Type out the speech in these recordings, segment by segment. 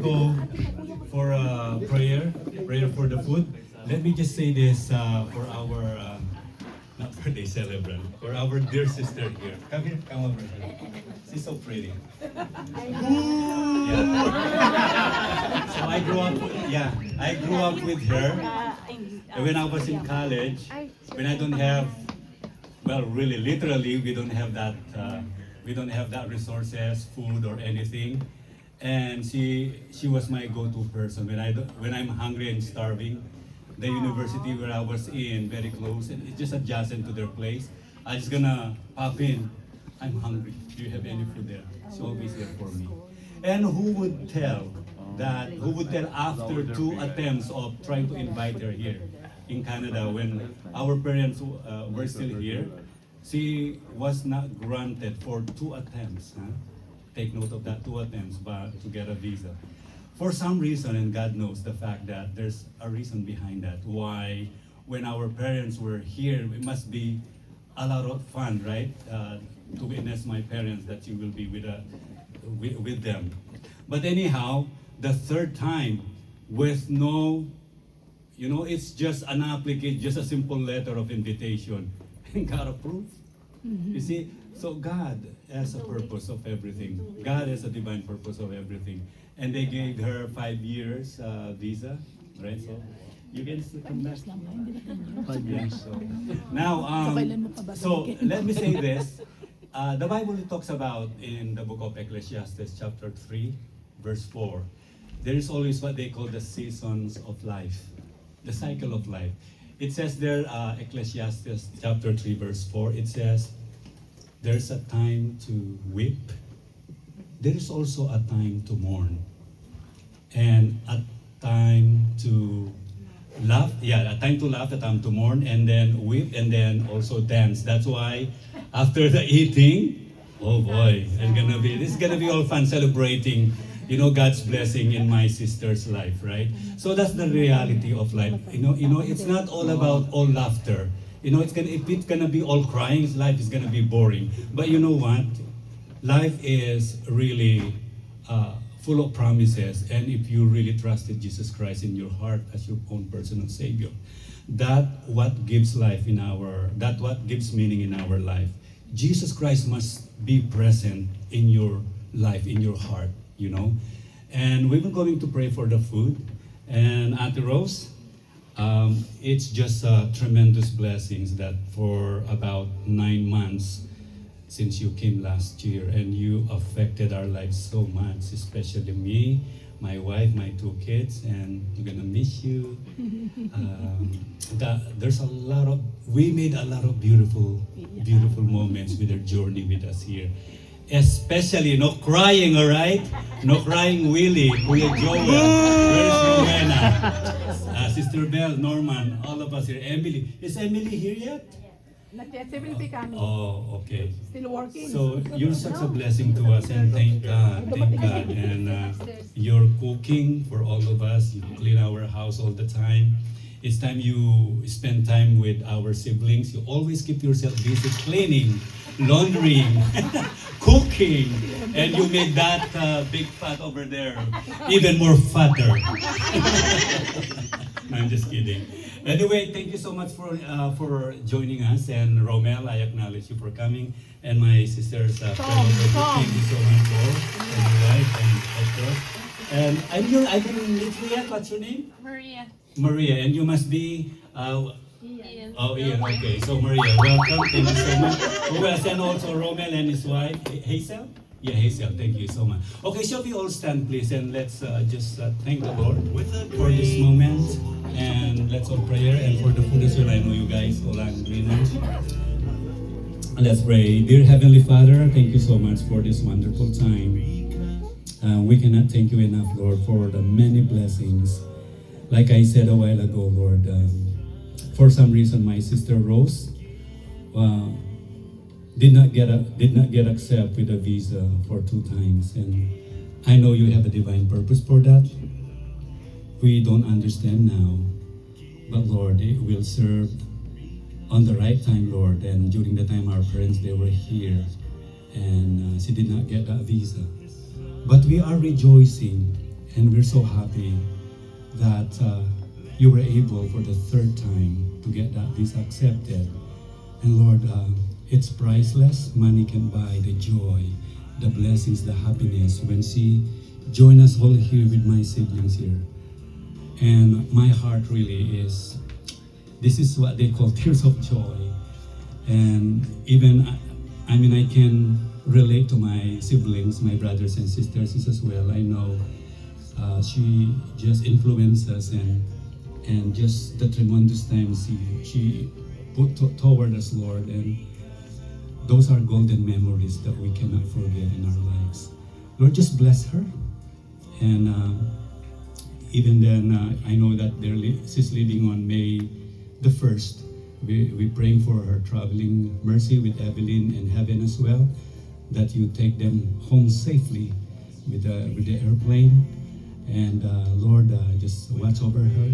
Go for prayer for the food. Let me just say this for our not birthday celebrant, for our dear sister here. Come here, come over here. She's so pretty. Yeah. So I grew up with her when I was in college. When I don't have, well, really, literally, we don't have that. We don't have that resources, food or anything. And she was my go-to person when I'm hungry and starving. The university where I was in, very close, and it's just adjacent to their place. I just gonna pop in. I'm hungry. Do you have any food there? She always there for me. And who would tell after two attempts of trying to invite her here in Canada when our parents were still here, she was not granted for two attempts. Huh? Take note of that, two attempts but to get a visa. For some reason, and God knows the fact that there's a reason behind that, why when our parents were here, it must be a lot of fun, right? To witness my parents that you will be with them. But anyhow, the third time, with no, it's just an application, just a simple letter of invitation, and God approved. You see, so God has a purpose of everything. God has a divine purpose of everything. And they gave her 5 years visa, right? So you can still come back. Yeah, so. Now, so let me say this. The Bible talks about in the book of Ecclesiastes chapter 3, verse 4. There is always what they call the seasons of life, the cycle of life. It says there, Ecclesiastes chapter 3, verse 4, it says, there's a time to weep. There is also a time to mourn. And a time to laugh. Yeah, a time to laugh, a time to mourn, and then weep, and then also dance. That's why after the eating, oh boy, this is gonna be all fun celebrating, God's blessing in my sister's life, right? So that's the reality of life. It's not all about all laughter. If it's gonna be all crying, life is gonna be boring. But you know what? Life is really full of promises, and if you really trusted Jesus Christ in your heart as your own personal Savior, that what gives what gives meaning in our life. Jesus Christ must be present in your life, in your heart, And we've been going to pray for the food. And Ate Rose, it's just tremendous blessings that for about 9 months since you came last year, and you affected our lives so much, especially me, my wife, my 2 kids, and I'm gonna miss you. We made a lot of beautiful moments with your journey with us here. Especially no crying, all right? No crying, Willie, Kuya Joel, where's Rowena? Sister Belle, Norman, all of us here. Emily, is Emily here yet? Not yet, they will be coming. Oh, okay. Still working. So you're such a blessing to us, and thank God. And you're cooking for all of us. You clean our house all the time. It's time you spend time with our siblings. You always keep yourself busy cleaning, laundering, cooking, and you made that big fat over there even more fatter. No, I'm just kidding. Anyway, thank you so much for joining us, and Romel, I acknowledge you for coming, and my sisters, thank you so much for and your wife, and of course. And I didn't meet you yet. What's your name? Maria. Maria, and you must be. Ian. Oh, Ian. Okay, so Maria, welcome. Thank you so much. We will send also Romel and his wife, Hazel. Yeah, Hazel. Thank you so much. Okay, shall we all stand, please, and let's just thank the Lord for this moment, and let's all pray. And for the food as well, I know you guys all agree now. Let's pray. Dear Heavenly Father, thank you so much for this wonderful time. We cannot thank you enough, Lord, for the many blessings. Like I said a while ago, Lord, for some reason, my sister Rose did not get accepted with a visa for 2 times, and I know you have a divine purpose for that. We don't understand now, but Lord, it will serve on the right time, Lord. And during the time our parents they were here, and she did not get that visa, but we are rejoicing And we're so happy that you were able for the third time to get that visa accepted. And Lord, it's priceless. Money can buy the joy, the blessings, the happiness when she joined us all here with my siblings here. And my heart really is, this is what they call tears of joy. And even, I mean, I can relate to my siblings, my brothers and sisters as well. I know she just influenced us and just the tremendous times she put toward us, Lord. And those are golden memories that we cannot forget in our lives. Lord, just bless her. And even then, I know that she's leaving on May the 1st. We're praying for her traveling mercy with Evelyn and heaven as well, that you take them home safely with the airplane. And Lord, just watch over her.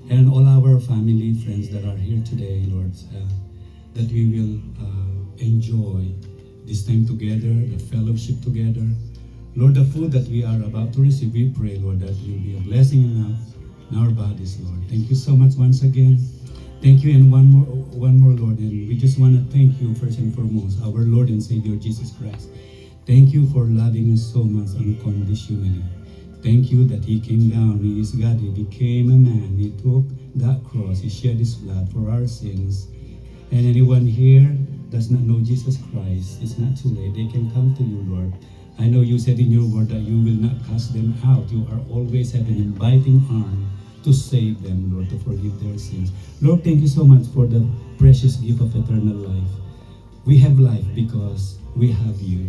And all our family, friends that are here today, Lord, that we will enjoy this time together, the fellowship together. Lord, the food that we are about to receive, we pray, Lord, that you'll be a blessing in our bodies, Lord. Thank you so much once again. Thank you, and one more, Lord. And we just want to thank you first and foremost, our Lord and Savior Jesus Christ. Thank you for loving us so much unconditionally. Thank you that He came down, He is God, He became a man, He took that cross, He shed His blood for our sins. And anyone here does not know Jesus Christ, it's not too late. They can come to you, Lord. I know you said in your word that you will not cast them out. You are always have an inviting arm to save them, Lord, to forgive their sins. Lord, thank you so much for the precious gift of eternal life. We have life because we have you.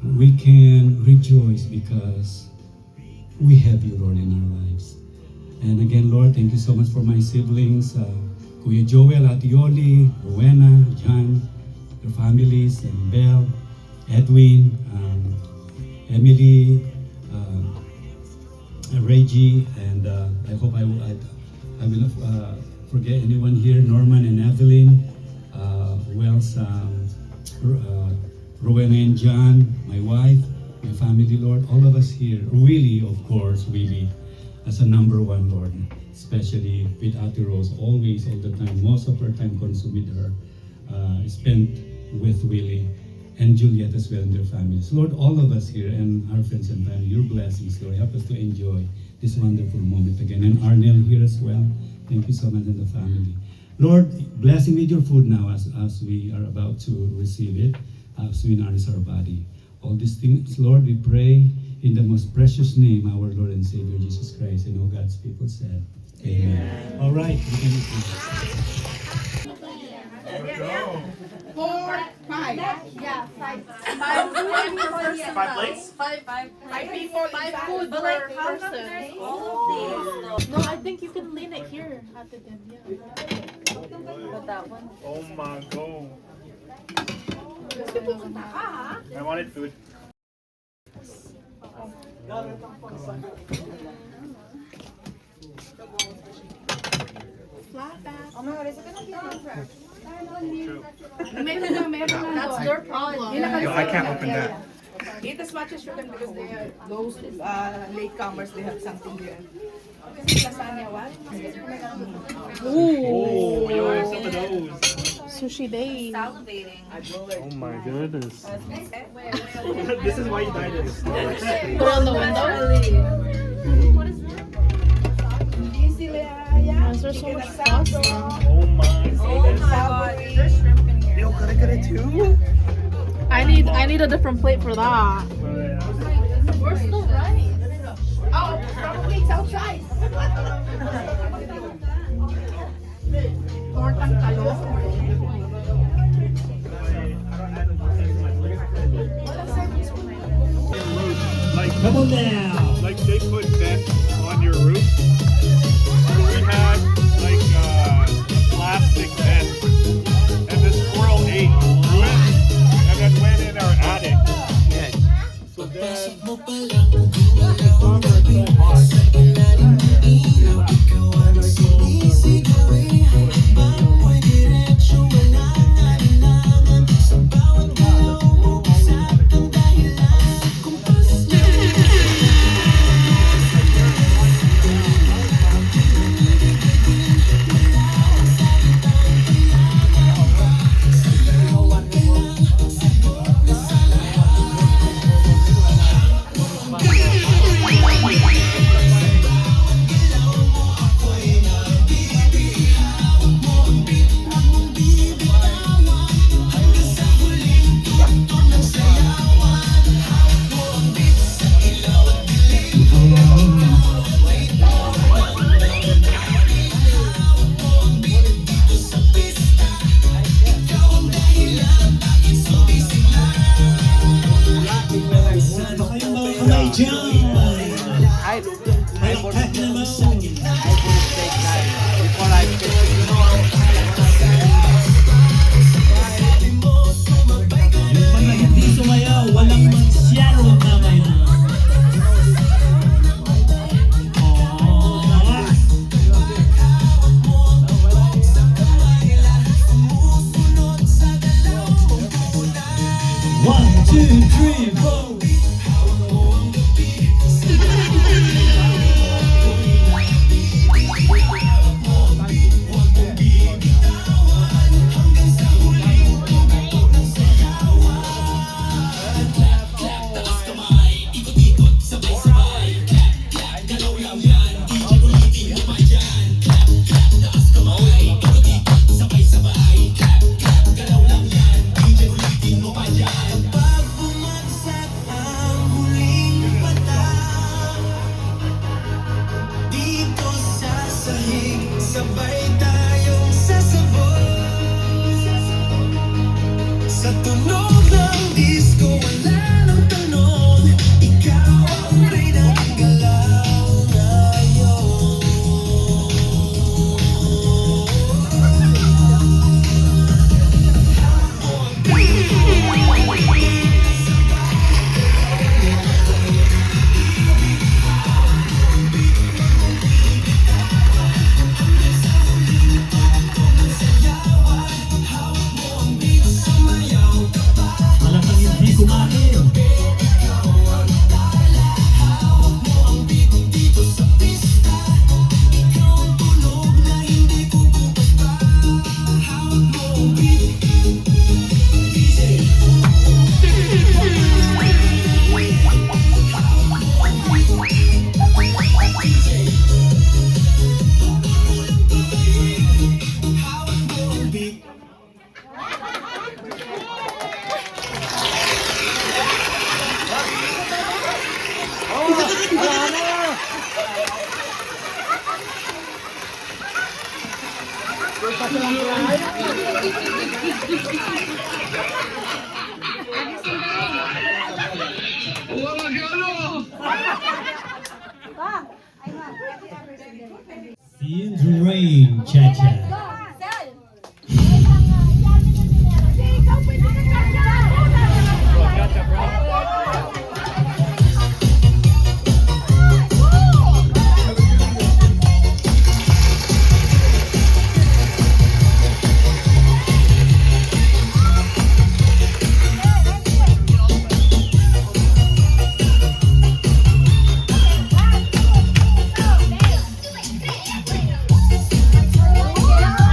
We can rejoice because we have you, Lord, in our lives. And again, Lord, thank you so much for my siblings, Kuya Joel, Ate Yoli, Rowena, John, their families, and Belle, Edwin, Emily, Reggie, and I hope I will not forget anyone here, Norman and Evelyn, who else, Rowena and John, my wife, my family, Lord, all of us here, really, of course, really, as a number one, Lord, especially with Ate Rose, always, all the time, most of her time consumed with her, spent with Willie and Juliet as well and their families. Lord, all of us here and our friends and family, your blessings, Lord, help us to enjoy this wonderful moment again. And Arnel here as well, thank you so much, and the family. Lord, blessing with your food now as we are about to receive it, as we nourish our body. All these things, Lord, we pray in the most precious name, our Lord and Savior, Jesus Christ, and all God's people said, Amen. All right, we can Go. 4, 5. Yeah, 5. 5 plates? I pay for food But per like, how come person. there's all of these? No, I think you can lean it here at the end. Yeah. But that one. Oh my god. I wanted food. Oh my god, is it gonna be different? Meron na. That's their problem. Yo, I can't open that. Eat as much as you can because they are those latecomers, they have something there. This is lasagna, what? Oh, yo, some of those. Sushi day. Salivating. Oh my goodness. This is why you buy this. Put it on the window. What is that? Easy, yeah. Is there so much sauce? Oh my. Oh my god, there's shrimp in here. Yo, could I get it too? I need a different plate for that. We're still right. Oh, probably it's outside. Tortang talong. Like, Come on now. like they put vents on your roof. So we had like plastic vents, and this squirrel ate through it, and then went in our attic. Pack naman. Yung mga hindi sumayaw, walang mag-share ng kamay na. One, two, three, four. Sabay tayong sasabog sa tunog ng disco, wala nang tanong. Ikaw ang reyna ng galaw ngayon. Malamang hindi kumain. Feel the rain, Cha-Cha. Yeah.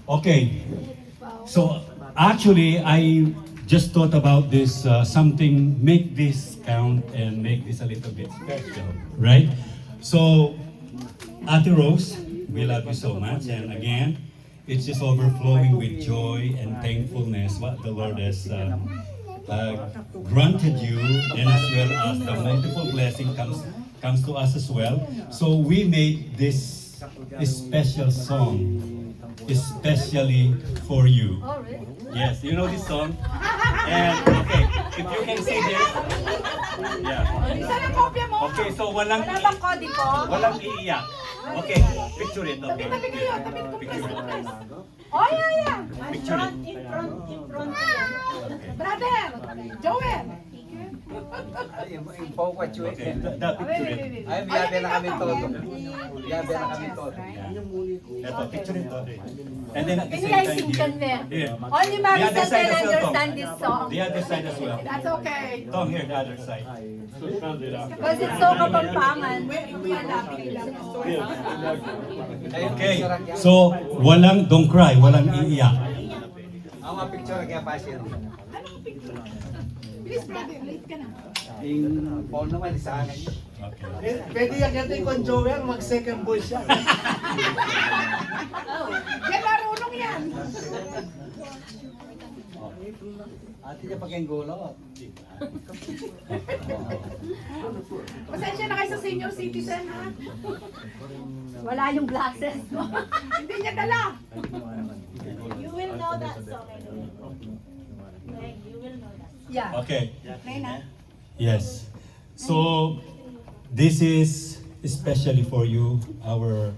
Okay. So actually, I just thought about this something, make this count and make this a little bit special, right? So, Ate Rose, we love you so much, and again, it's just overflowing with joy and thankfulness what the Lord has granted you, and as well as the multiple blessing comes to us as well. So we made this special song especially for you. Oh, really? Yes, you know this song? And okay, if you can see this. Yeah. Isa na kopya mo. Okay, so walang Wala bang kodigo? walang iiyak. Okay, picture it. Okay. Tabi kayo, tabi ko Picture it. Oh, yeah. Picture it. Brother, Joel. Yung po ko, chuwi. Okay, that picture it. Ay, biyabe na kami todo. Biyabe na kami todo. Ito, picture it. Okay. And then at the Can same you guys time sing here. me? Here. Only The other Maricel side can as well, Tom. understand this song. The other side as well. That's okay. Tom, here, the other side. Because it's so kapampangan. Okay, so walang, don't cry, walang iiyak. Ang mga picture kaya pa siya. Please, brother, late ka na. Yung phone naman, isa akin. Okay. Pwede yan natin kung Joel, mag-second voice siya. Yan, marunong yan. Ate niya pag yung gulo. Pasensya na kayo sa senior citizen, ha? Wala yung glasses mo. Hindi niya dala. You will know that song anyway. Like, you will know that. Yeah. Okay. Reyna. Yes. So this is especially for you, our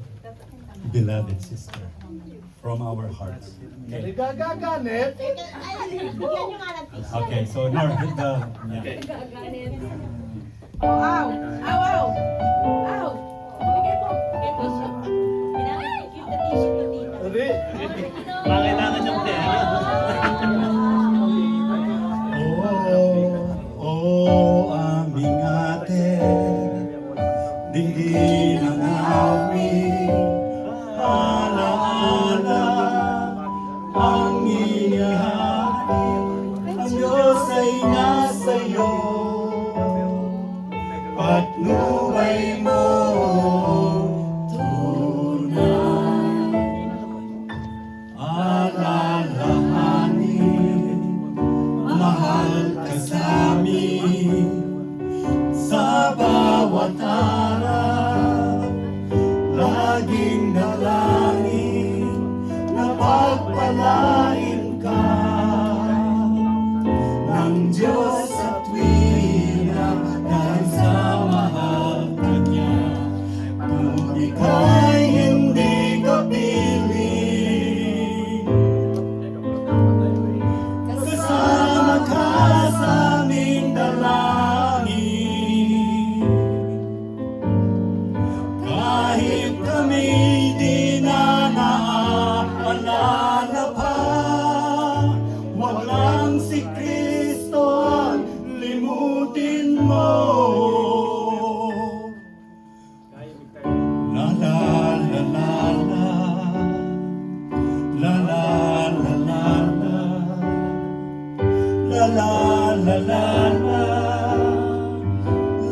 beloved sister, from our hearts. Okay. Nagagaganit. Yan yung alam ko. Okay. So now hit the. Yeah. Oh, ow. Ow, ow. Ow. Bigay mo. Bigay mo siya. Kailangan i-give the tissue to Tita. Sabi, Pakailangan niyang pera. Oh, aming ate, dinggin ang aming alaala, ang inihain, ang Diyos ay nasa iyo, patnubay mo tunay, alalahanin, mahal ka sa amin sa bawat araw, laging dalangin na pagpalain ka ng Diyos sa tuwina dahil sa mahal ka niya. Kung ika'y hindi kapiling, kasama ka sa aming dalangin. Kahit kami di na naaalala pa, wag lang si Kristo ang limutin mo. La la la la la, la la la la la. La la la la la,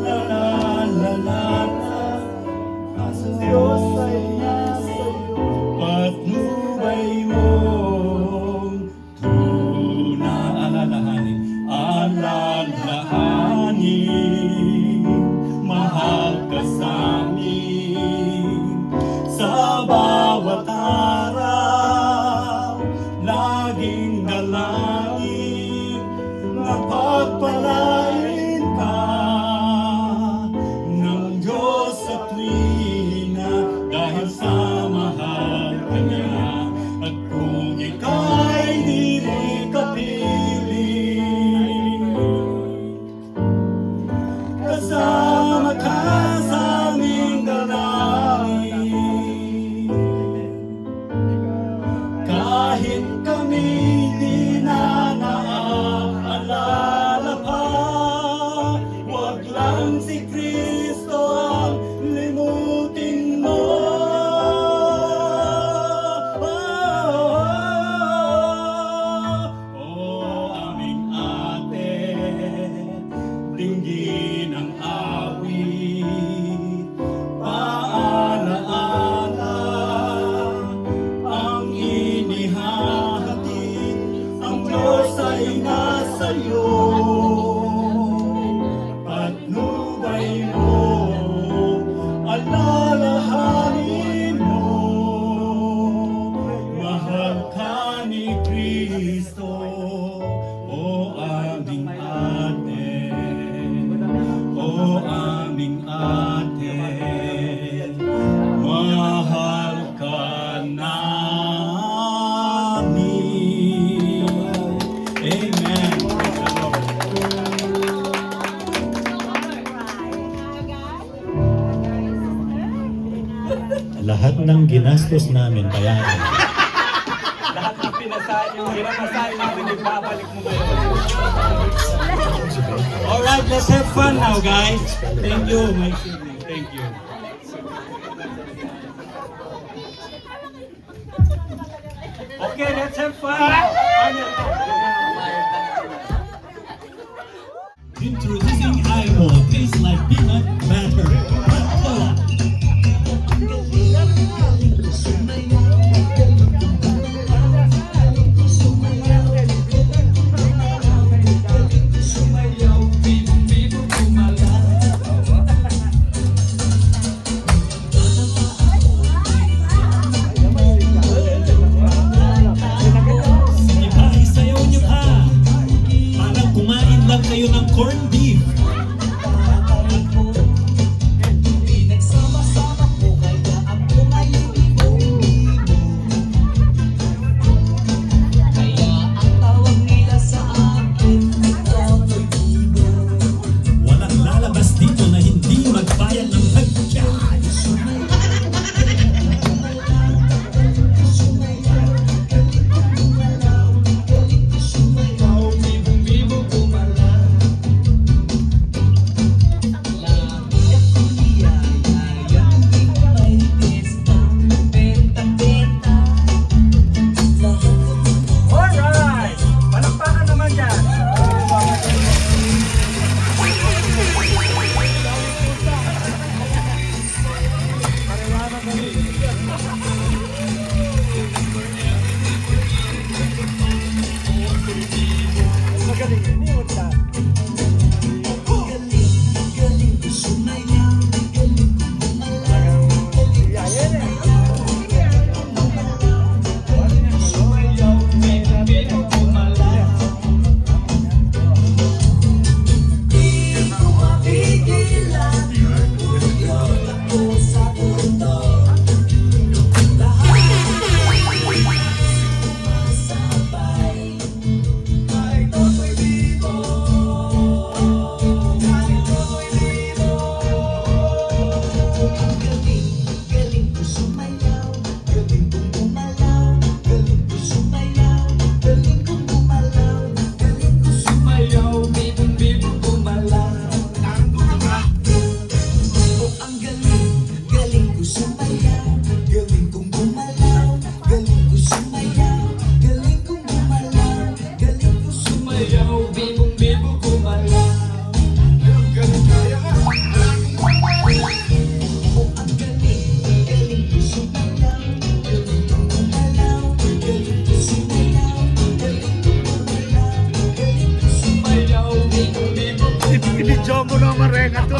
la la la la la. Ang Diyos ay nasa iyo, patnubay mong tunay. Alalahanin, mahal ka sa amin sa bawat araw, laging dalangin na pagpalain ka ng Diyos sa tuwina dahil sa mahal ka niya. At kung ika'y di kapiling, kasama ka sa amin Lahat ng ginastos namin, bayaran. Lahat ng pinasahin yung pinamasahin natin, ibabalik mo ngayon. Alright, let's have fun now, guys. Thank you, my sibling. Thank you. Okay, let's have fun now. Introducing Imo, tastes like peanut butter. Cola. Sige pa, isayaw niyo pa. Parang kumain lang kayo ng corned beef. Walang lalabas dito na hindi magbayad ng pagkain. Alright! Palakpakan naman dyan! Ibidyo mo na marenga to.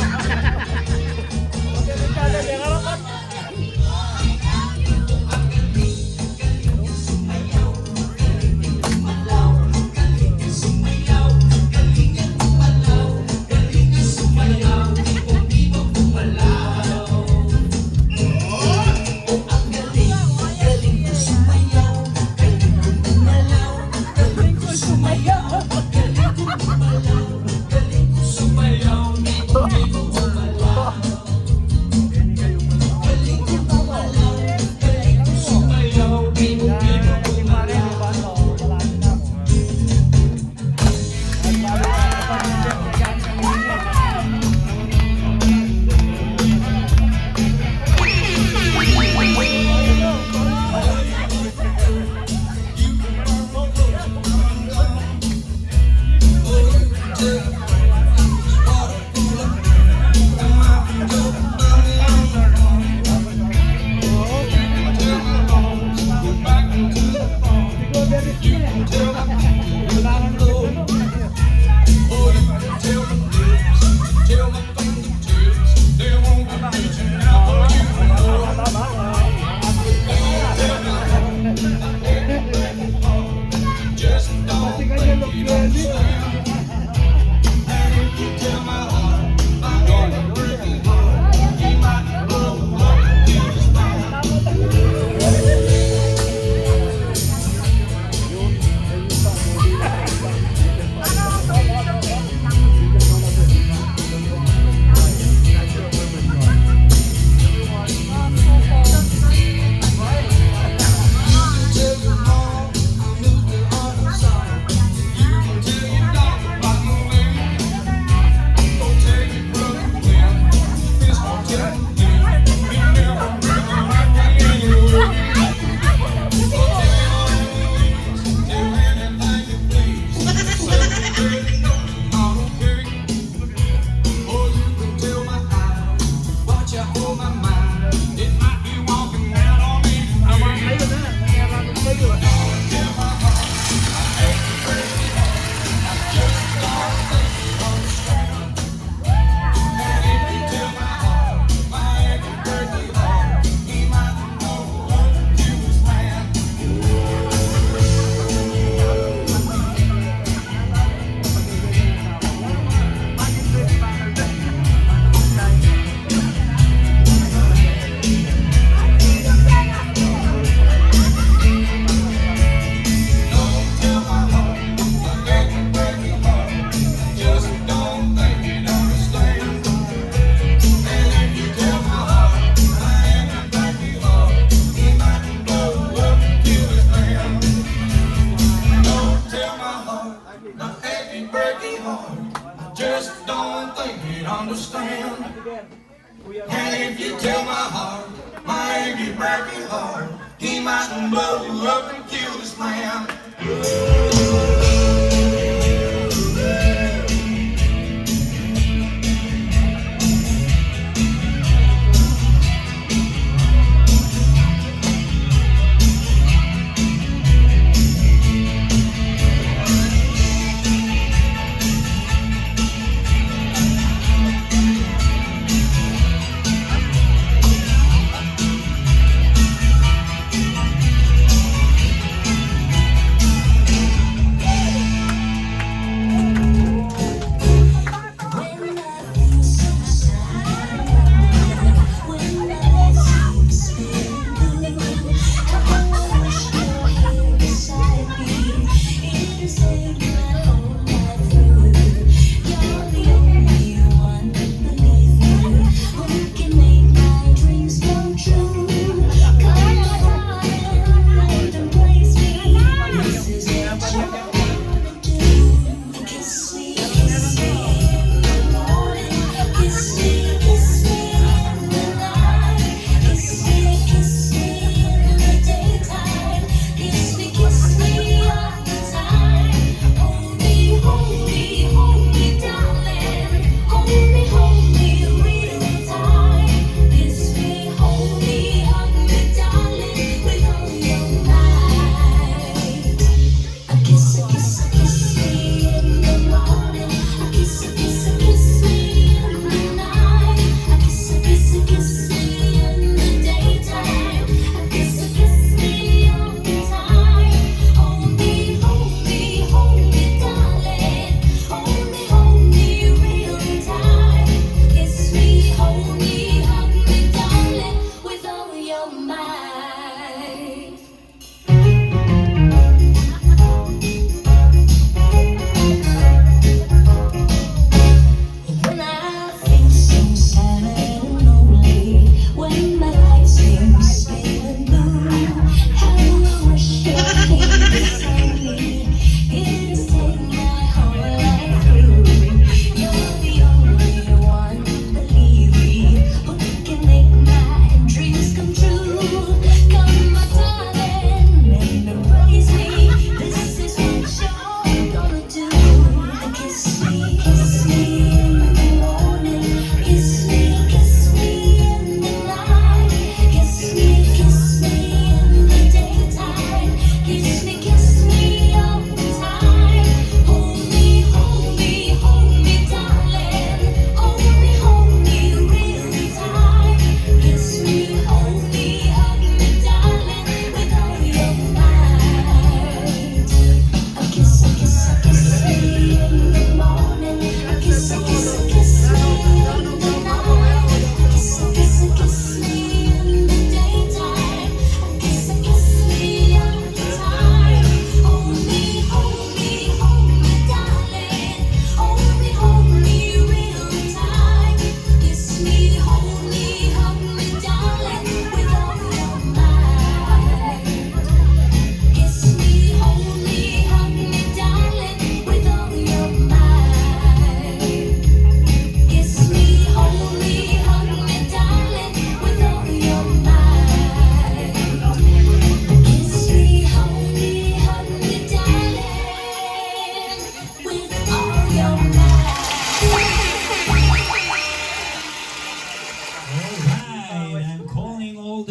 break it hard. He might blow up and kill this man.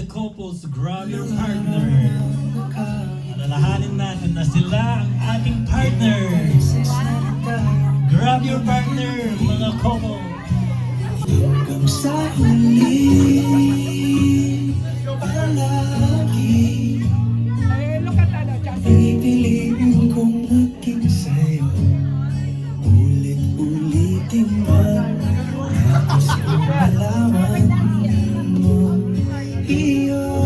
couples, grab your partner. Alalahanin natin na sila ang ating partners. Grab your partner, mga couple. Hanggang sa huli, palagi pipiliin kong maging sa'yo. Ulit-ulitin man, tapos kung malaman mo, iyoko.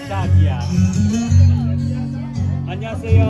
Shagya. 안녕하세요.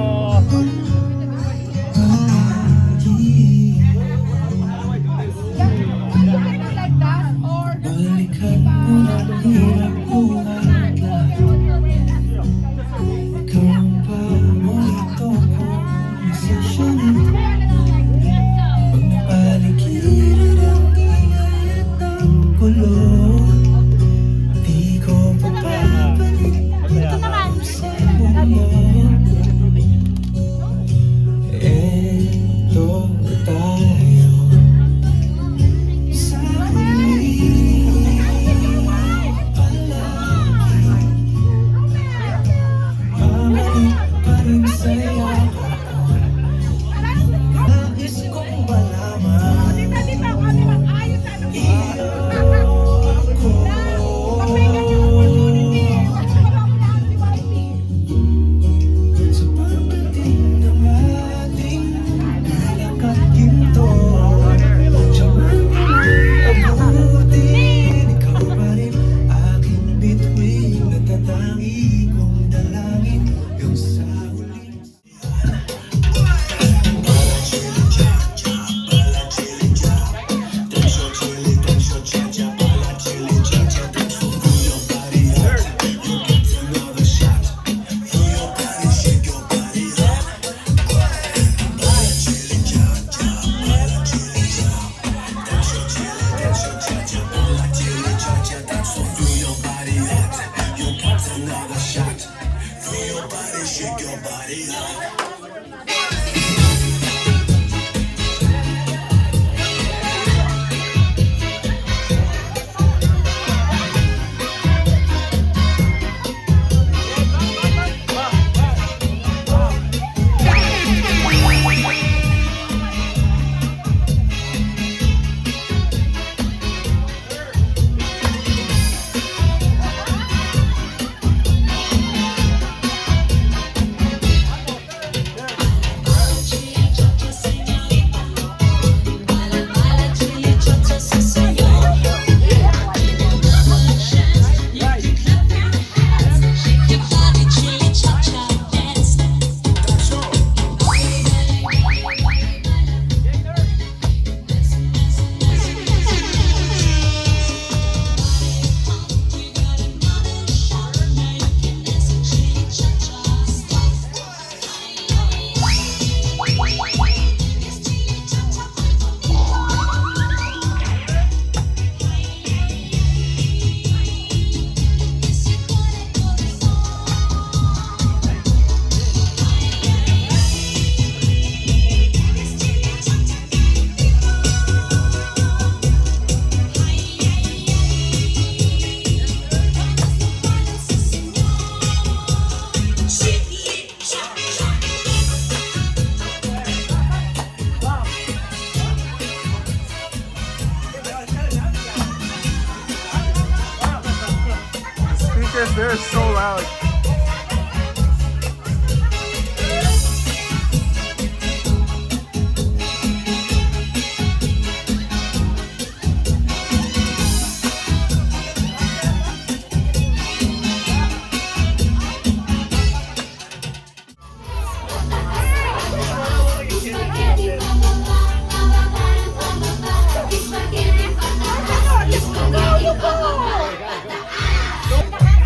this. They're so loud.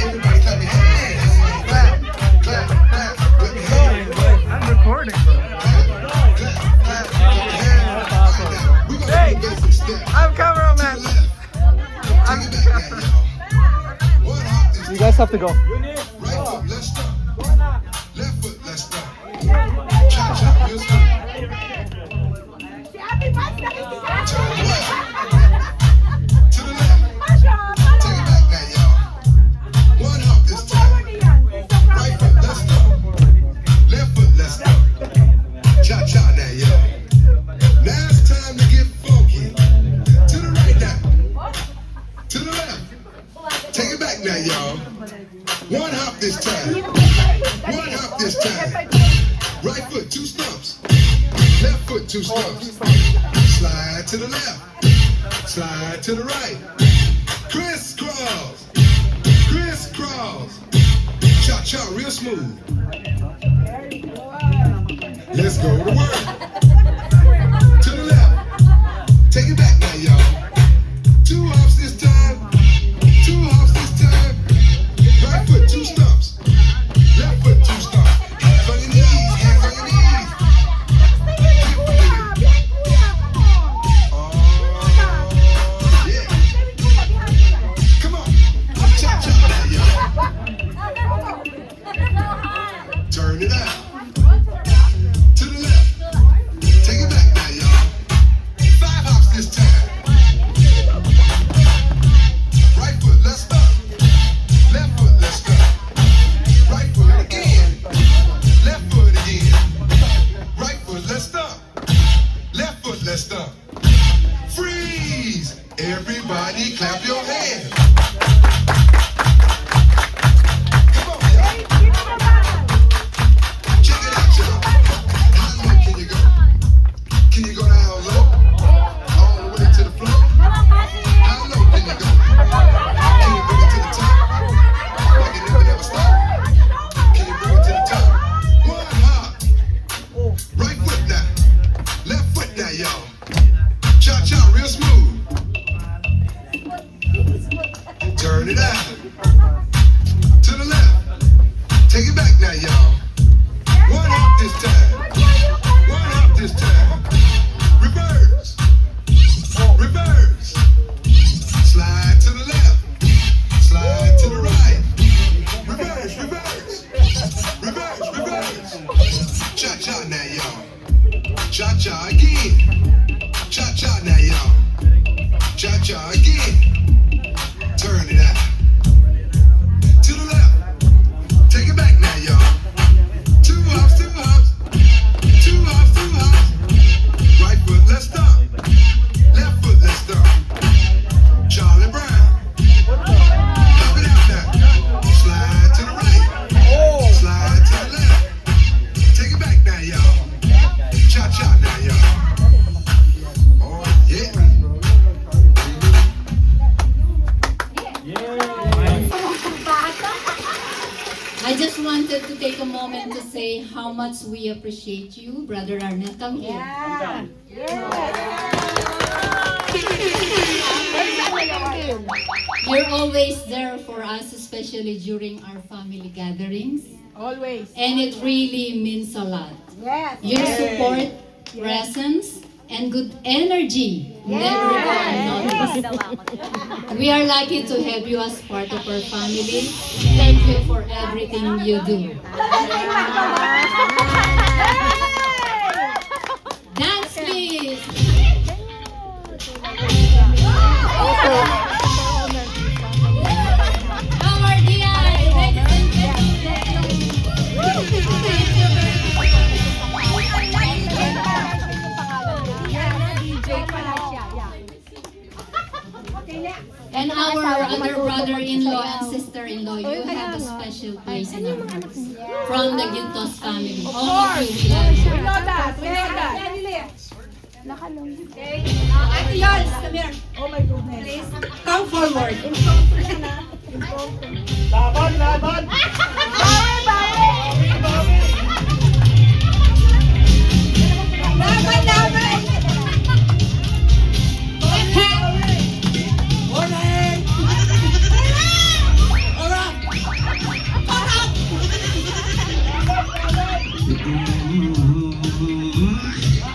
Everybody clap your hands. Clap, clap, clap. Clap your hands. I'm recording, bro. Clap, clap, clap your hands. We gonna do the basic step. I'm cameraman. To the left. Take it back now, y'all. One hop this You guys have to go. right foot, let's stop. Left foot, let's stop. Cha cha, real slow. To the left. Take it back now, y'all. One hop this time. Right foot, let's stop. Left foot, let's stop. Cha cha now, y'all. Now it's time to get funky. To the right now. To the left. Take it back now, y'all. One hop this time. One hop this time. Right foot, two stumps. Left foot, two stumps. Slide to the left. Slide to the right. Crisscross. Crisscross. Cha cha, real smooth. Let's go to work. To the left. Take it back now, y'all. Two hops this time. Two hops this time. Right foot, two stumps. Left foot, two stumps. Hands on your knees. Hands on your knees. Oh, yeah. Come on. Cha cha now, y'all. Turn it out. To the left. Take it back now, y'all. Five hops this time. Right foot, let's stop. Left foot, let's stop. Right foot again. Left foot again. Right foot, let's stop. Left foot, let's stop. Freeze! Everybody clap your hands. Come on, y'all. Check it out, y'all. How low can you go? Can you go down low? All the way to the floor? How low can you go? Can you bring it to the top? Like it never stop? Can you bring it to the top? One hop. Right foot now. Left foot now, y'all. Cha cha, real smooth. Turn it out. To the left. Take it back now, y'all. One hop this time. One hop this time. Reverse. Reverse. Slide to the left. Slide to the right. Reverse, reverse. Reverse, reverse. Cha cha now, y'all. Cha cha again. Cha cha now, y'all. Cha cha again. Turn it out. To the left. Take it back now, y'all. Two hops, two hops. Two hops, two hops. Right foot, let's stop. Left foot, let's stop. Charlie Brown. Pop it out now. Slide to the right. Slide to the left. Take it back now, y'all. Cha cha now, y'all. Oh, yeah. I just wanted to take a moment to say how much we appreciate you, Brother Arnett. Come here. You're always there for us, especially during our family gatherings. Always. And it really means a lot. Yes. Your support, presence, and good energy never go unnoticed. We are lucky to have you as part of our family. Thank you for everything you do. Dance, please. Howard Diaz, ladies and gentlemen. Thank you very much. DJ pala siya. Yeah. Okay, next. And our other brother-in-law and sister-in-law, you have a special place in our hearts. From the Gintos family. All of you, we love you. We know that. We know that. Ate Yols, come here. Oh my goodness. Please, come forward. Laban, laban! Laban, laban!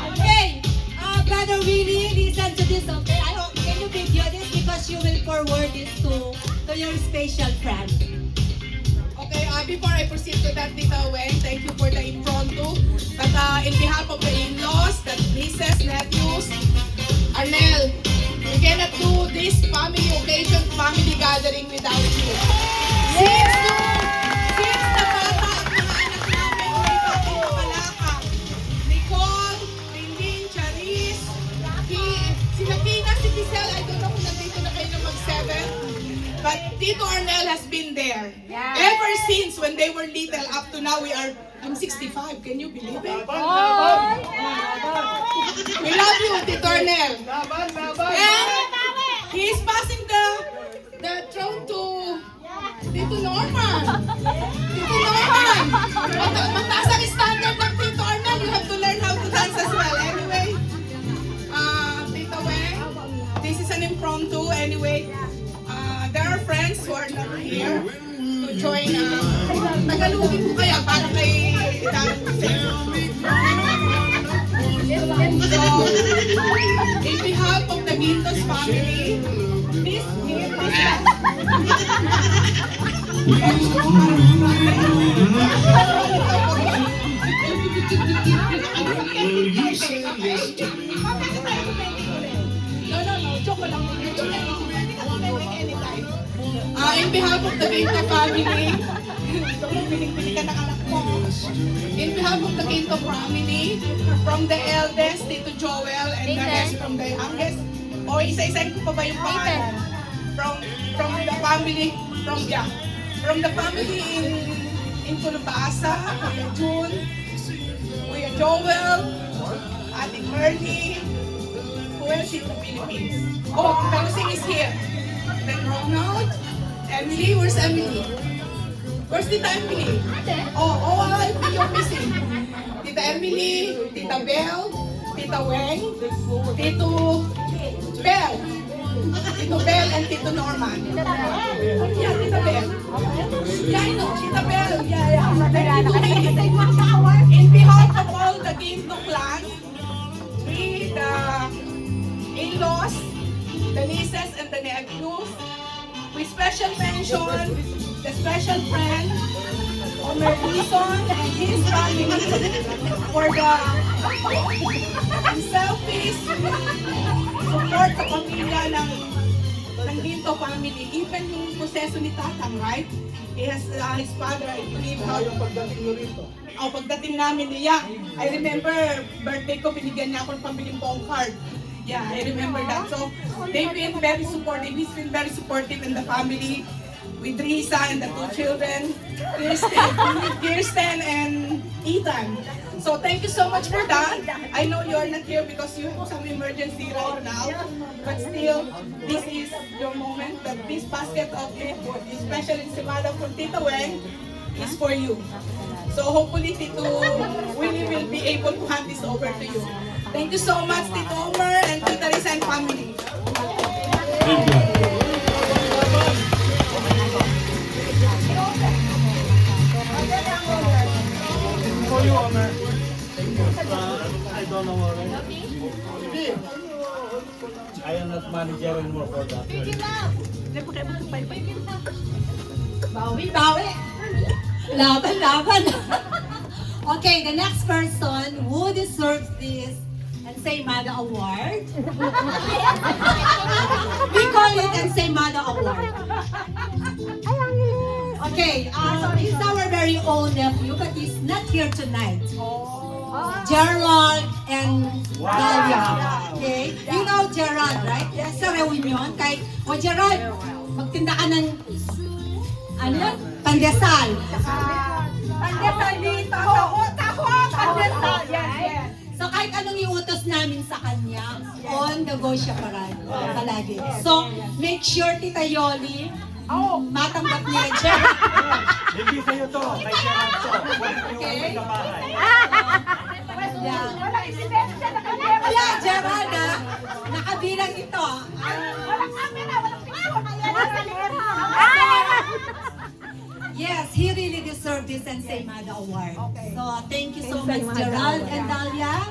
Okay, Brother Willie, listen to this, okay? I hope, can you video this because you will forward this to your special friend. Okay, before I proceed to that, Tita Wen, thank you for the impromptu. But in behalf of the in-laws, the nieces, nephews, Arnel, we cannot do this family occasion, family gathering without you. Since na bata ang mga anak namin, may bakit palakang. Nicole, Tingling, Charis, sila Kina, si Giselle, I don't know kung nandito na kayo na mag-7. But Tito Arnel has been there. Ever since when they were little up to now, I'm 65. Can you believe it? We love you, Tito Arnel. And he is passing the throne to Tito Norman. Tito Norman. Mataas ang standard ng Tito Arnel. You have to learn how to dance as well. Anyway, Tito Weng, this is an impromptu. Anyway, there are friends who are not here to join. Tagalogin ko kaya para kay So, in behalf of the Gintos family, please give No, joke lang. In behalf of the Ginto family, piling-pili ka ng anak mo. In behalf of the Ginto family, from the eldest, Tito Joel, and the rest from the youngest, o isa-isahin ko pa ba yung pangalan? From the family, from the family in Culubasa, Kuya June, Kuya Joel, Ate Merly, who else in the Philippines? Oh, Talusing is here. Then Ronald, Emily, where's Emily? Where's Tita Emily? Oh, you're missing. Tita Emily, Tita Belle, Tita Weng, Tito Belle, and Tito Norman. Yeah, Tita Belle. Yeah, I know, Tita Belle. Yeah. In behalf of all the Ginto clan, we, the in-laws, the nieces, and the nephews, we special mention the special friend, Omer Dizon, and his family for the unselfish support sa pamilya ng Ginto family. Even yung proseso ni Tatang, right? He has his father, I believe, Pagdating nyo rito. pagdating namin niya, I remember birthday ko, binigyan niya ako ng pambiling phone card. Yeah, I remember that. So, they've been very supportive. He's been very supportive in the family with Risa and the two children, Kirsten and Ethan. So, thank you so much for that. I know you're not here because you have some emergency right now, but still, this is your moment. That this basket of it, especially Simada from Tita Weng, is for you. So, hopefully, Tito Willie will be able to hand this over to you. Thank you so much, Tito Omer and Tita Risa and family. Thank you. For you, Omer. I don't know already. I am not manager anymore for that. Bawi. Laban. Okay, the next person who deserves this Ensaymada Award. We call it Ensaymada Award. Okay, he's our very own nephew, but he's not here tonight. Gerald and Dalia. Okay, you know Gerald, right? Sa reunion, kahit, o Gerald, magtinda ka ng, ano yan? Pandesal. Pandesal dito. Taho, pandesal. Yes. So kahit anong iutos namin sa kanya, on the go siya palagi. So make sure Tita Yoli, matanggap niya Gerald. Hindi sa'yo to, kay Gerald to. Okay? Yeah. Wala, isibensya na kanya. Yeah, Gerald, nakabilang ito. Walang camera, walang picture. Yes, he really deserved this Ensaymada Award. So, thank you so much, Gerald and Dahlia.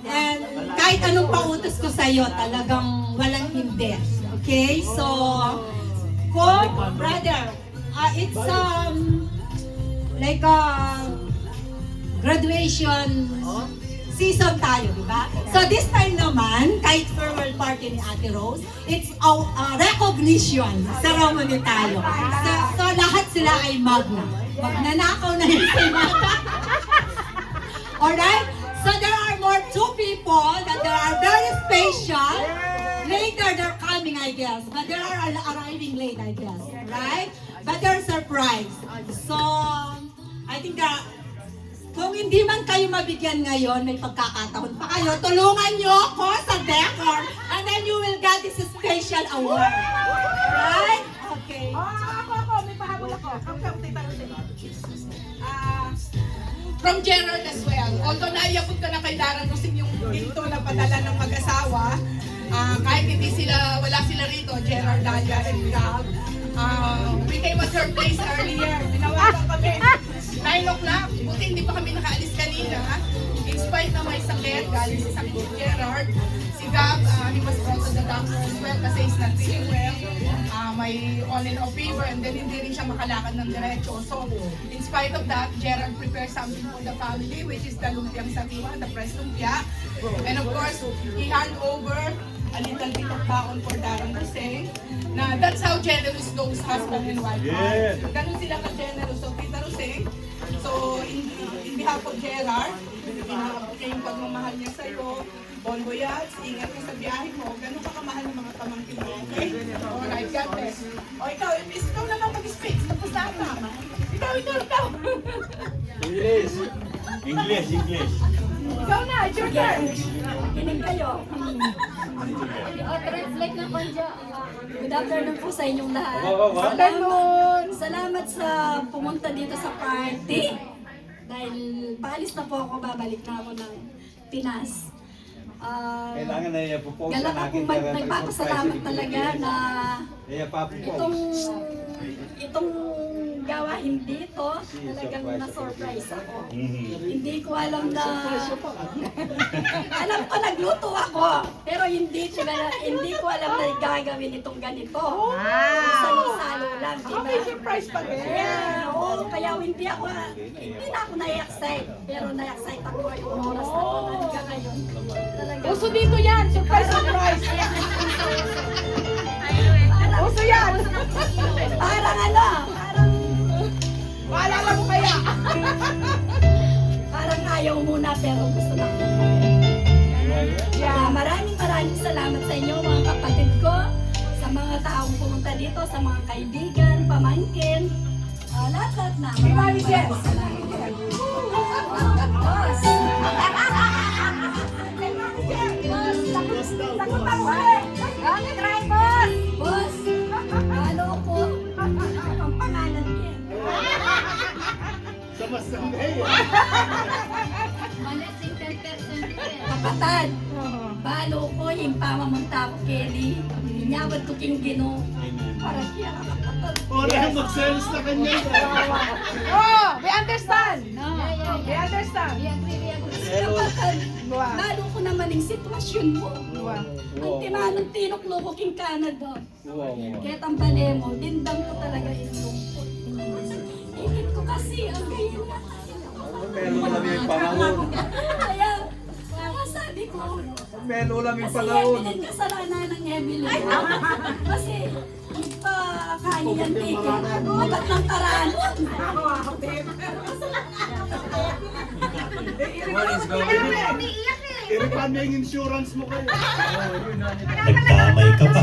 And kahit anong pautos ko sa'yo, talagang walang hindi. Okay? So, brother, it's like a graduation season tayo, di ba? So this time naman, kahit farewell party ni Ate Rose, it's a recognition ceremony tayo. So lahat sila ay magnanakaw na yung Ensaymada. Alright? So there are more two people that they are very special. Later they're coming, I guess. But they are arriving late, I guess. Right? But they're surprised. So, I think that kung hindi man kayo mabigyan ngayon, may pagkakataon pa kayo, tulungan nyo ako sa decor and then you will get this special award. Right? Okay. Ako, may pahabol ako. From Gerald as well. Although naiyabot ka na kay Lara Rosing yung ginto na padala ng mag-asawa, kahit wala sila rito, Gerald, Dahlia, and Gab, we came at her place earlier. Tinawagan kami. 9 o'clock. Buti hindi pa kami nakaalis kanina. In spite na may sakit, galing sa sakit ni Gerard. Si Gab, he was brought to the doctor as well kasi he's not feeling well. May on and off fever and then hindi rin siya makalakad ng diretso. So, in spite of that, Gerard prepared something for the family, which is the lumpiang sariwa, the press lumpia. And of course, he hand over a little bit of baon for Darren Roseng. Na that's how generous those husband and wife are. Ganun sila ka-generous. So, Tita Roseng, so in behalf of Gerard, pinakabot niya yung pagmamahal niya sa'yo. Bon voyage, ingat ka sa biyahe mo. Ganun ka kamahal ng mga pamangkin mo, okay? Alright, God bless. O ikaw, ikaw naman mag-speak. Tapos na ako. Ikaw. English. Ikaw na, it's your turn. Kinig kayo. Translate na po dyan. Good afternoon po sa inyong lahat. Salamat sa pumunta dito sa party. Dahil paalis na po ako, babalik na ako ng Pinas. Kailangan na iyapopost Galang na akong nagpapasalamat talaga na itong gawain dito, talagang na-surprise ako. Hindi ko alam na, alam ko nagluto ako, pero hindi ko alam na gagawin itong ganito. Salo-salo lang, diba? May surprise pa din. Yeah, oo, kaya hindi na ako na-excite, pero na-excite ako yung oras na ito hanggang ngayon. Talagang, Uso dito yan, surprise. Uso yan. parang Maalala mo kaya? parang ayaw muna pero gusto na ko. Maraming salamat sa inyo mga kapatid ko, sa mga taong pumunta dito, sa mga kaibigan, pamangkin, lahat na. Maraming salamat. Boss, ano ko? Ang pangalan niya. Malasing 10%. Kapatad, balo ko yung pamamunta ko, Kelly. Inyawad ko king Ginoo. Para siya kapatad. Mag-sales na kanya. Oh, we understand. We understand. Kapatad, balo ko naman yung sitwasyon mo. Ang tinanong tinuklo ko king Canada. Kaya tambale mo, dindang ko talaga yung lungkot. Ikit ko kasi ang gayon na. Meron lang yung panahon. Kaya sabi ko, Meron lang yung kasi panahon. Evelyn, kasalanan ng Evelyn. Kasi, pa kaniyan ticket. Ba't ng karanon? Umiiyak eh. I-refund na yung insurance mo kayo. Nagkamay ka pa.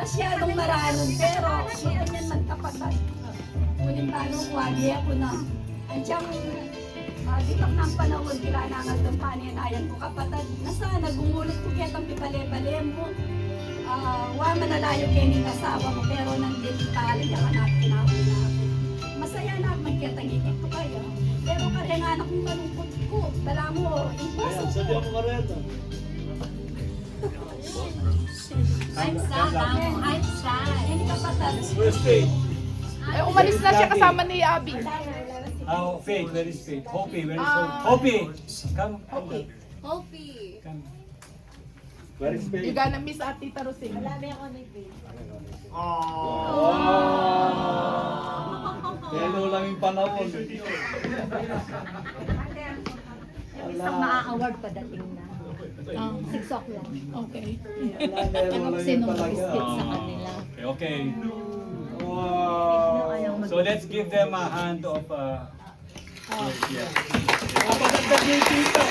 Masyadong maraming pero siya niyan magkapatid. Ngunit bago wagi ako na andiyan ditak ng panahon kailangan ng paninayan ko kapatid. Nasana gumulit ko kaya ang pipale-pale mo. Wa manalayo kayo ng asawa mo pero nang dilital yung anak kinahula. Masaya na magkita ngikit ko kayo. Pero kaya nga anak kong malungkot ko. Dala mo, impossible. I'm sad. I'm sad. Hindi kapatid. Ay, umalis na siya kasama ni Abby. Oh, Faith, where is Faith? Hopi, where is Hopi? Hopi! Come, Hopi. Hopi. Come. Where is Faith? You gonna miss Ate Tarusing. Labi ako ni Faith. Melo lang yung panahon. Isang maa-award padating na. 6 o'clock. Okay. Melo lang Sino yung mag-spit sa talaga. kanila? Okay. Wow. So let's give them a hand of yeah. Kapagandang yung tita.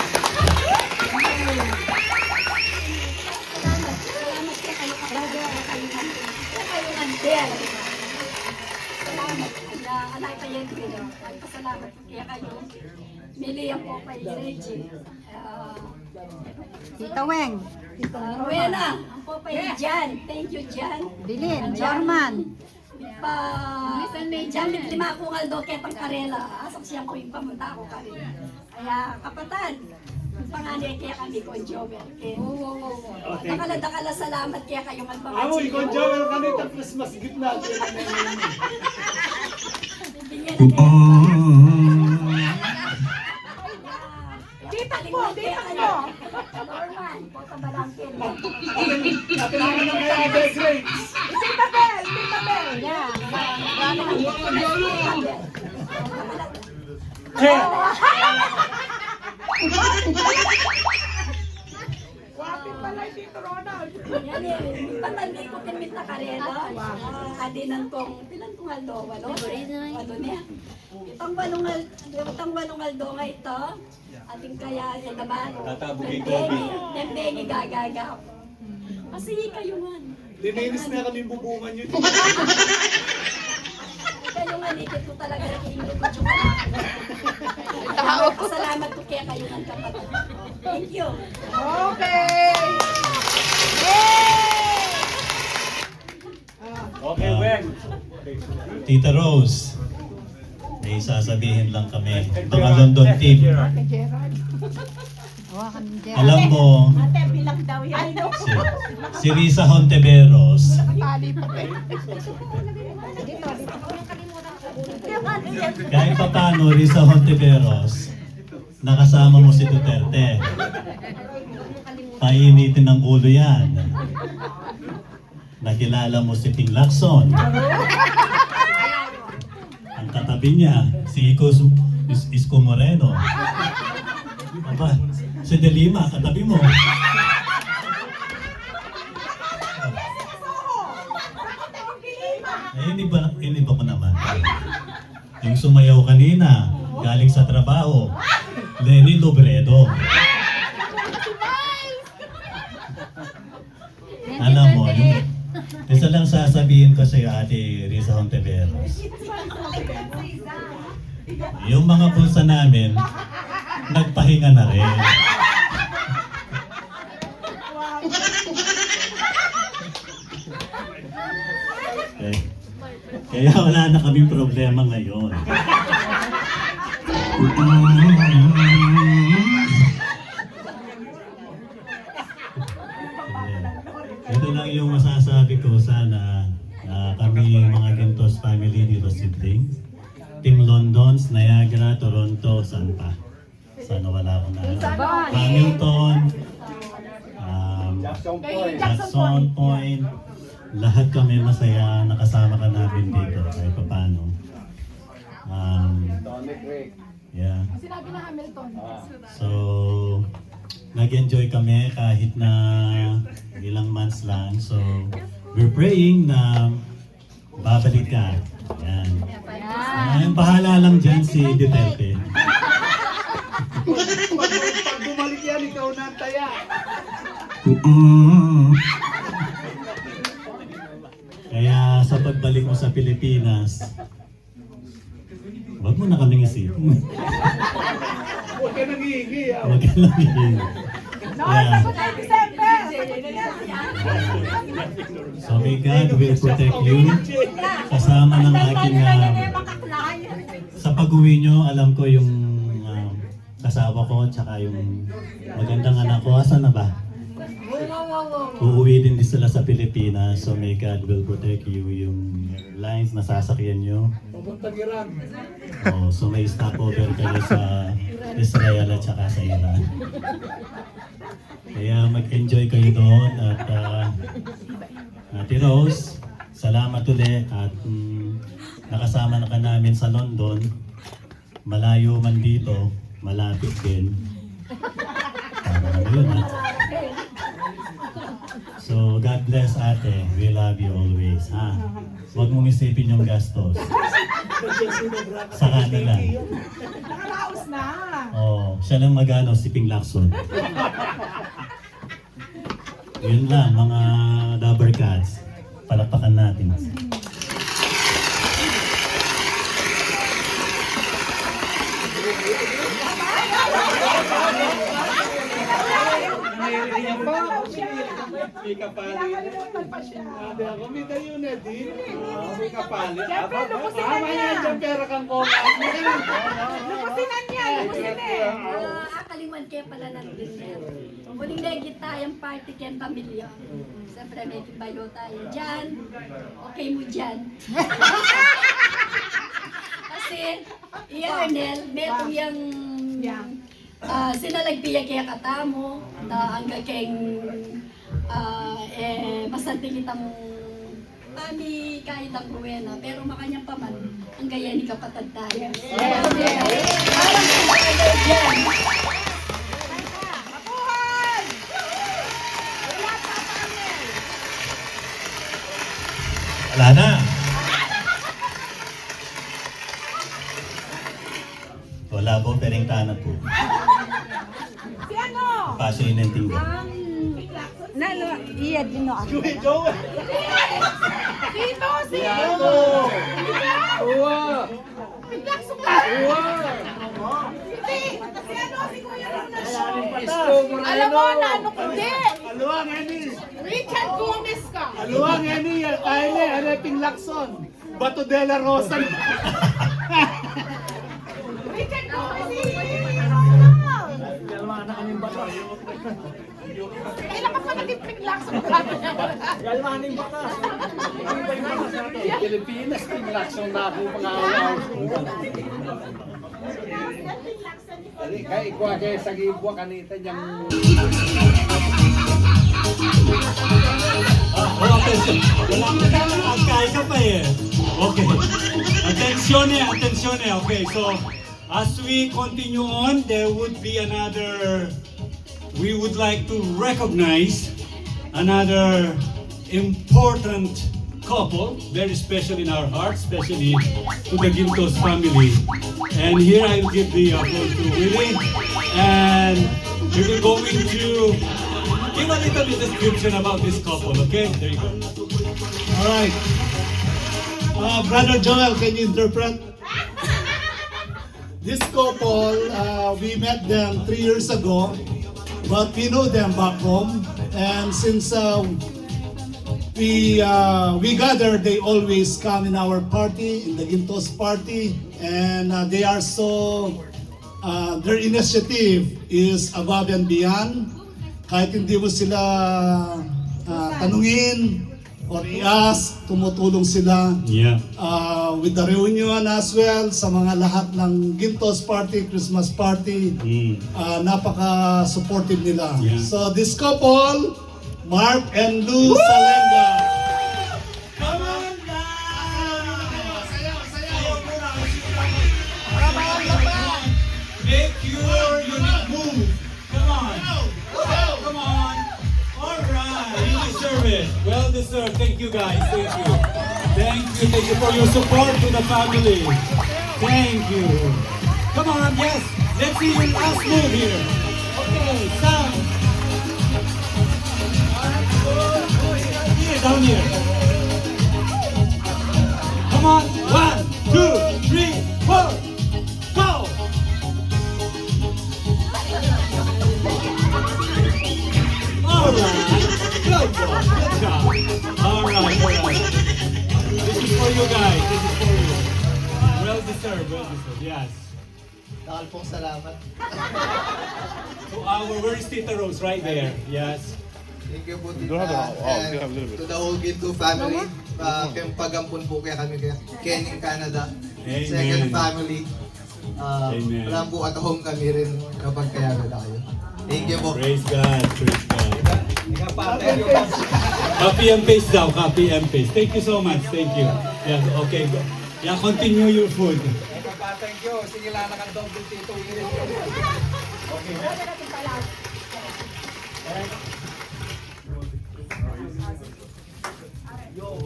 Salamat kaya kayo kapatid. Kayo nandiyan. Salamat. Anak kayo dito. Salamat kaya kayo. Miliyan po kay Reggie. Tita Weng, Rowena, ang po kay Jan. Thank you, Jan. Bilin, Jorman. Jan, lima akong aldo ketang karela. Asok siyang ko yung pamunta ako karela. Kaya kapatid, panganay kaya kami ko, Joel. Dakala salamat kaya kayo magpapansin. Amo, ikaw Joel kanita Christmas gift natin. Bigyan na kayo. Tita po, tita po. Norman, po sa balangkin. Nakilala na kaya best rates. Tita Bel, Tita Bel. Yeah. Wapi pala si Tito Ronald. Yan eh, patandi ko timit na karela. Adinan kong, pilan kong aldo, walo? Walo niya. Itang walong aldo nga ito. Ating kaya yan naman. Tatabugin Kobe. Nembengi gagaga. Kasi kayo man. Lininis na kami bubungan yun. Kayo nga, nikit ko talaga nakiingit ko yung Salamat ko kaya kayo ng kapatid. Thank you. Okay. Yay! Okay, Weng. Tita Rose, may sasabihin lang kami. Mga London team. Kay Gerard. Alam mo, Ate, bilang daw yan. si Risa Hontiveros, Nakatali pa kayo. kahit pa paano, Risa Hontiveros, nakasama mo si Duterte. Painitin ng ulo yan. Nakilala mo si Ping Lacson. Ang katabi niya, si Isko Moreno. Aba, si De Lima, katabi mo. Iniba ko naman. Yung sumayaw kanina, galing sa trabaho, Lenny Lobredo. Alam mo, yung isa lang sasabihin ko sa iyo, Ate Risa Hontiveros. Yung mga bulsa namin, nagpahinga na rin. Okay. Kaya wala na kaming problema ngayon. Ito lang yung masasabi ko, sana kami mga Gentos family dito siblings, Team Londons, Niagara, Toronto, saan pa? Sana wala akong na. Hamilton, Jackson Point, lahat kami masaya, nakasama ka namin dito kahit paano. Yeah. Sinabi na Hamilton. So, nag-enjoy kami kahit na ilang months lang. So, we're praying na babalik ka. Yan. Bahala lang dyan si Duterte. Pag bumalik yan, ikaw na ang taya. Kaya sa pagbalik mo sa Pilipinas, wag mo na kaming isipin. Huwag ka nangihingi. Wag ka lang yun. So may God will protect you. Kasama ng aking sa pag-uwi nyo, alam ko yung kasawa ko tsaka yung magandang anak ko. Asan na ba? Uuwi din sila sa Pilipinas. So may God will protect you. Yung airlines na sasakyan nyo. Papuntang Iran. Oh, so may stopover kayo sa Israel at saka sa Iran. Kaya mag-enjoy kayo doon at Ate Rose, salamat ulit at nakasama na ka namin sa London. Malayo man dito, malapit din. Ano yun ha? So God bless ate, we love you always ha. Huwag mong isipin yung gastos. Sa kanila. Nakaraos na. Oh, siya lang magano si Ping Lacson. Yun lang mga Dabber Cats. Palakpakan natin. May kapalit. Hindi ako, may tayo na din. May kapalit. Siyempre, lukusinan niya. Dyan pera kang koka. Lukusinan niya, lukusinan. Akaliman kaya pala nandun yan. Muling legit tayong party kaya pamilya. Siyempre may kibayo tayo dyan. Okay mo dyan. Kasi, Arnel, meron yung sinalagpiya kaya katamo na hanggang kayong masanti kitang kami kahit ang ruwena, pero makanyang paman ang gaya ni kapatid tayo. Parang dyan. Wala na. Wala po, pering tanap po. Si ano? Paso yun ang tinggo. Nalo, iya din no ako. Joel. Dito, si Uwa. Lakso ka. Uwa. Hindi. Si ano, si Kuya Ronald. Isko Moreno. Alam mo na ano kundi. Aluang Eni. Richard Gomez ka. Aluang Eni. Kaile. Areping Lacson. Bato de la Rosa. Richard Gomez. Kailan ka pa naging Lakso ka? Galmaning baka. Pilipinas, Ping Lacson na ako mga araw. Kaya ikuha kayo sa gibwa kanita niyang... Wala ka pa eh. Okay. Attenzione. Okay, so as we continue on, there would be another, we would like to recognize another important couple, very special in our hearts, especially to the Gintos family. And here I will give the applause to Willie, and we will go into give a little bit description about this couple, okay? There you go. All right. Brother Joel, can you interpret? This couple, we met them 3 years ago, but we know them back home. And since we gather, they always come in our party, in the Gintos party, and they are so, their initiative is above and beyond. Kahit hindi mo sila tanungin or i-ask, tumutulong sila. Yeah. With the reunion as well, sa mga lahat ng Gintos party, Christmas party, napaka-supportive nila. Yeah. So this couple, Mark and Lou Salenga. Come on Make your unique move. Come on. Come on. All right. You deserve it. Well deserved. Thank you guys. Thank you. Thank you for your support to the family. Thank you. Come on. Yes. Let's see your last move here. Okay, Sam. Here, down here. Come on. 1, 2, 3, 4. Go. All right. Good job. Good job. All right. This is for you guys. This is for you. Well deserved. Well deserved. Yes. Takal pong salamat. So where is Tita Rose? Right there. Yes. Thank you po, You don't have Tita. to- oh, you have a little bit. To the whole Ginto family. Kayong pagampun po kaya kami kaya Ken in Canada. Amen. Second family. Amen. Alam po at home kami rin kapag kaya na kayo. Thank you po. Praise God. Praise God. Copy and paste daw. Copy and paste. Thank you so much. Thank you. Yeah, okay. Go. Yeah, continue your food. Thank you. Sige lang nakadobble dito.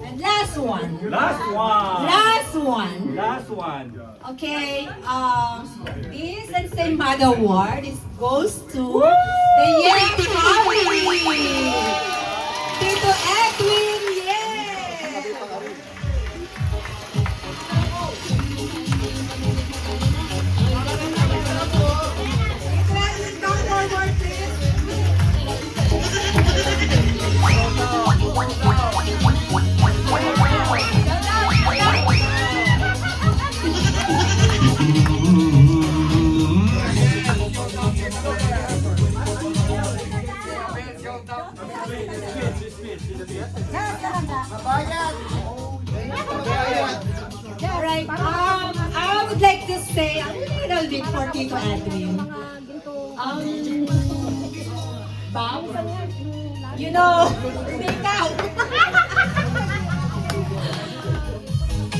And last one. Last one. Last one. Last one. Okay, this and same mother award is goes to the Yang family. Tito Edwin, yeah. Tito Edwin, come forward, please. Yeah, right. I would like to say a little bit for Tito Edwin. Bob, you know, ikaw.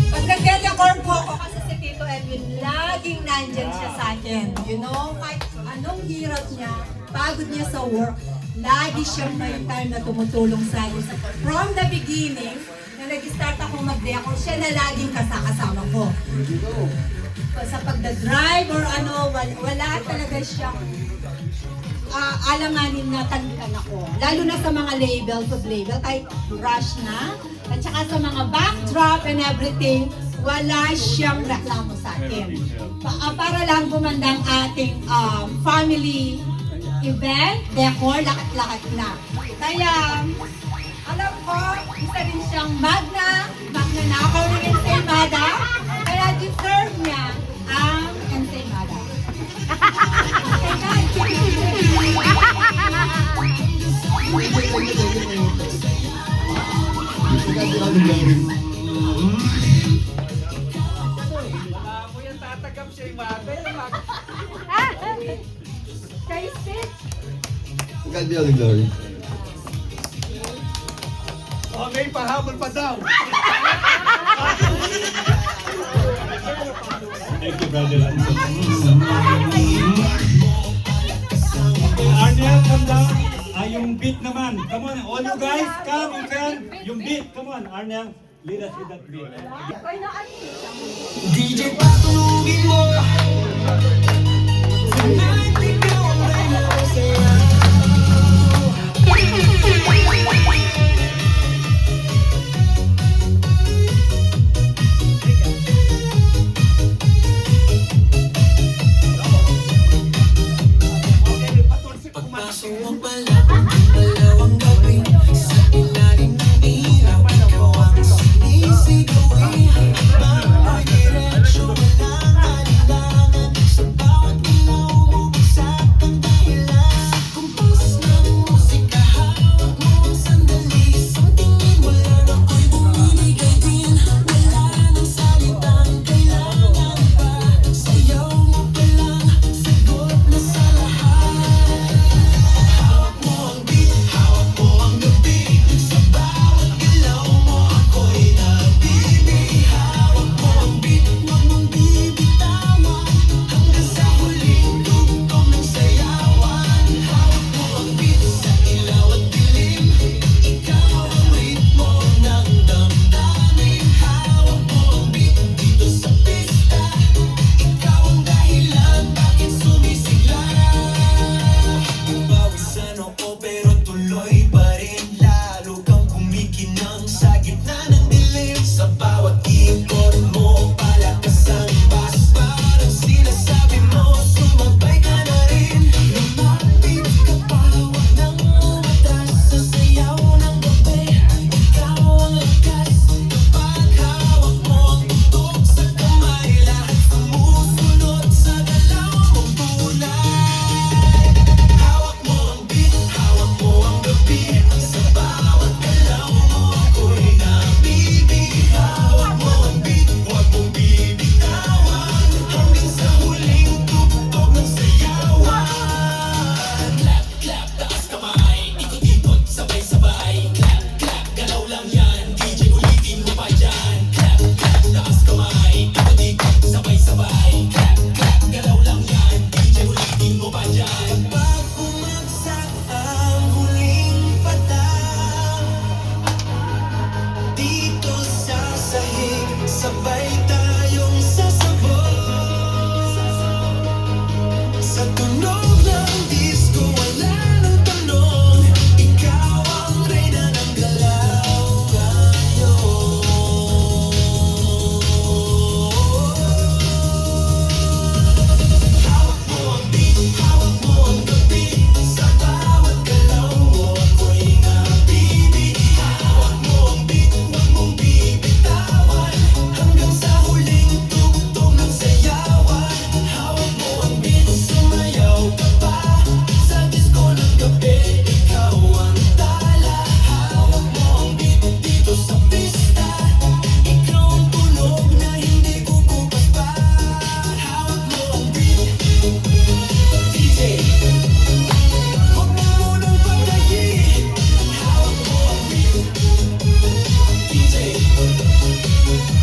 Pag nag-decor po ako kasi si Tito Edwin, laging nandyan siya sa akin. You know, kahit anong hirap niya, pagod niya sa work, lagi siyang may time na tumutulong sa akin. From the beginning, na nag-start ako mag-decor, siya na laging kasama ko. Sa pagdadrive or ano, wala talaga siyang alanganin na tagitan ako. Lalo na sa mga label, food label, kahit rush na, at saka sa mga backdrop and everything, wala siyang reklamo sa akin. Para lang gumanda ang ating family event, decor, lakat-lakat na. Kaya, alam ko, isa rin siyang magnanakaw ng ensaymada, kaya deserve niya ang ensaymada. Okay, guys. Ako yan tatagam siya yung mata. Guys, sit. God be all the glory. Okay, pahabol pa daw. Thank you, Brother Lanzo. Okay, Arnel, come down. Yung beat naman. Come on, all you guys, come, you can. Yung beat, come on, Arnel. Lead us with that beat. DJ patulugin mo tonight ikaw ang may masaya. Pagpasok mo pala, malawang gabi sa ilalim ng ilaw, ikaw ang sinisigawin. Bawat diretsyo, walang kailangan. Sa bawat ilaw, bumagsak ang dahilan. Sa kumpas ng musika, hawak mo sa Huwag mo munang patayin. Hawak mo ang beat. DJ.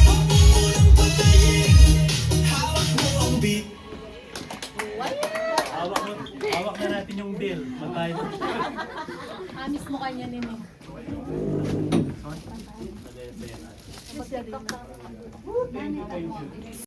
Huwag mo munang patayin. Hawak mo ang beat. Hawak na natin yung bill. Magbayad. Amis mo kanya nini.